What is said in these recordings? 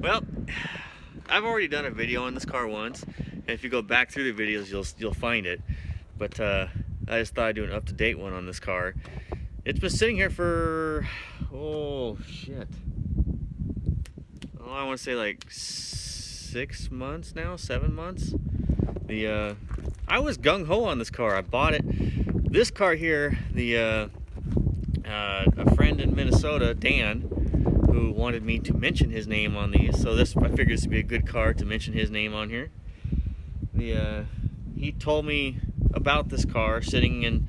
Well, I've already done a video on this car once, and if you go back through the videos, you'll find it. But I just thought I'd do an up-to-date one on this car. It's been sitting here for oh I want to say like 6 months now, 7 months. I was gung-ho on this car. I bought it. This car here, a friend in Minnesota, Dan, who wanted me to mention his name on these, so I figured this would be a good car to mention his name on here. He told me about this car sitting in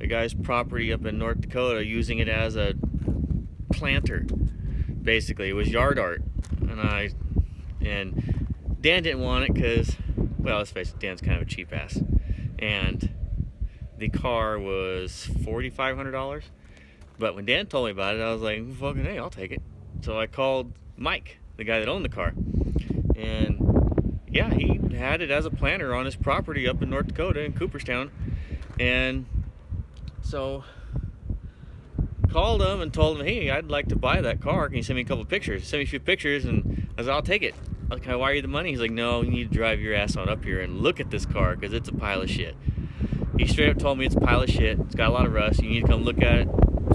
a guy's property up in North Dakota, using it as a planter. Basically, it was yard art, and Dan didn't want it because, well, let's face it, Dan's kind of a cheap ass, and the car was $4,500. But when Dan told me about it, I was like, fucking hey, I'll take it. So I called Mike, the guy that owned the car, and yeah, he had it as a planter on his property up in North Dakota in Cooperstown. And so called him and told him, hey, I'd like to buy that car. Can you send me a couple of pictures? He sent me a few pictures, and I was like, I'll take it. I was like, can I wire you the money? He's like, no, you need to drive your ass on up here and look at this car, because it's a pile of shit. He straight up told me it's a pile of shit. It's got a lot of rust. You need to come look at it,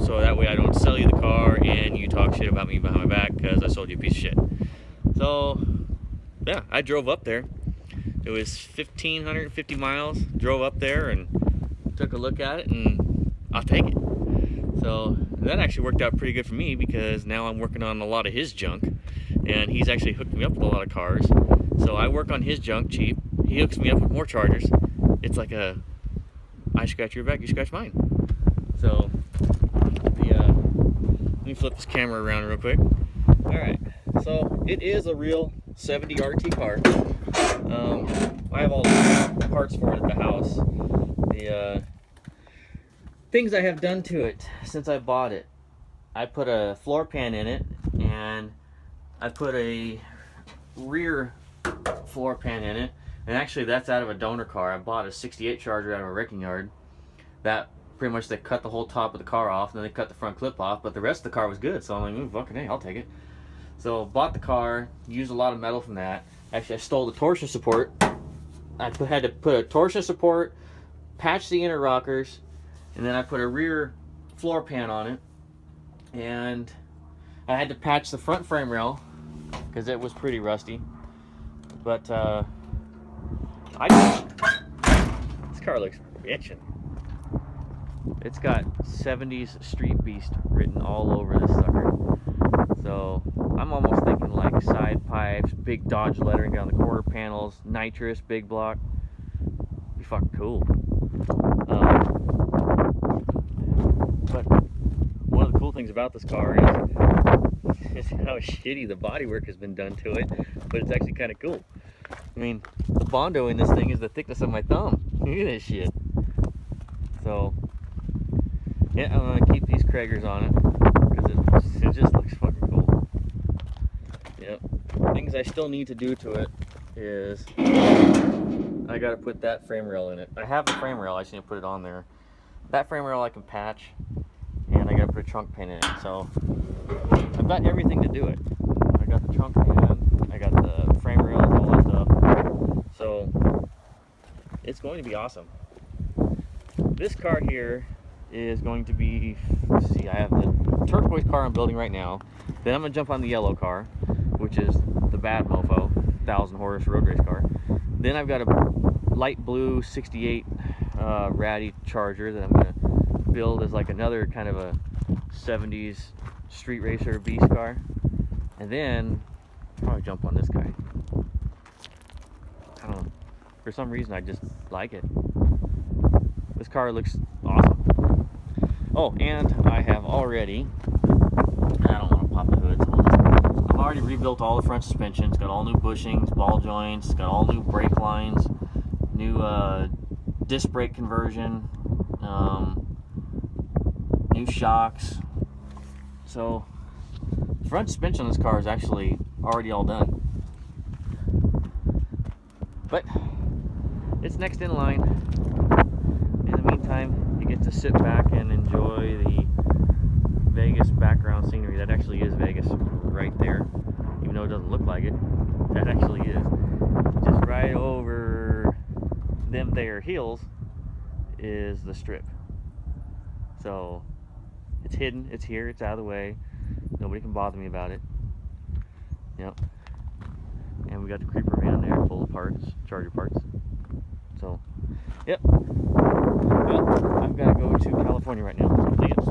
so that way I don't sell you the car and you talk shit about me behind my back because I sold you a piece of shit. So yeah, I drove up there. It was 1,550 miles. Drove up there and took a look at it, and I'll take it. So that actually worked out pretty good for me, because now I'm working on a lot of his junk, and he's actually hooked me up with a lot of cars. So I work on his junk cheap. He hooks me up with more chargers. It's like I scratch your back, you scratch mine. So let me flip this camera around real quick. Alright, so it is a real 70 RT car. I have all the parts for it at the house. The things I have done to it since I bought it: I put a floor pan in it, and I put a rear floor pan in it. And actually, that's out of a donor car. I bought a 68 Charger out of a wrecking yard. That pretty much, they cut the whole top of the car off, and then they cut the front clip off, but the rest of the car was good. So I'm like, fucking hey, I'll take it. So bought the car, used a lot of metal from that. Actually, I stole the torsion support. I had to put a torsion support, patch the inner rockers, and then I put a rear floor pan on it. And I had to patch the front frame rail because it was pretty rusty. But this car looks bitchin'. It's got 70s Street Beast written all over this sucker. So I'm almost thinking like side pipes, big Dodge lettering down the quarter panels, nitrous, big block. Be fucking cool. But one of the cool things about this car is how shitty the bodywork has been done to it. But it's actually kind of cool. I mean, the Bondo in this thing is the thickness of my thumb. Look at this shit. So yeah, I'm gonna keep these Kragers on it because it just looks fucking cool. Yep. Things I still need to do to it is I gotta put that frame rail in it. I have the frame rail, I just need to put it on there. That frame rail I can patch, and I gotta put a trunk pin in it. So I've got everything to do it. I got the trunk pin, I got the frame rails, all that stuff. So it's going to be awesome. This car here is going to be, let's see, I have the turquoise car I'm building right now. Then I'm going to jump on the yellow car, which is the bad mofo, 1,000 horse road race car. Then I've got a light blue 68 ratty Charger that I'm going to build as like another kind of a 70s street racer beast car. And then I'll probably jump on this guy. I don't know. For some reason I just like it. This car looks awesome. Oh, and I have already, I don't want to pop the hood, so I've already rebuilt all the front suspension. It's got all new bushings, ball joints, it's got all new brake lines, new disc brake conversion, new shocks. So the front suspension on this car is actually already all done. But it's next in line. In the meantime, you get to sit back and enjoy the Vegas background scenery. That actually is Vegas right there, even though it doesn't look like like it. That actually is. Just right over them there hills is the strip. So it's hidden, it's here, it's out of the way. Nobody can bother me about it. Yep. And we got the creeper van there full of parts, charger parts. So, yep. Well, I've got to go to California right now. See ya.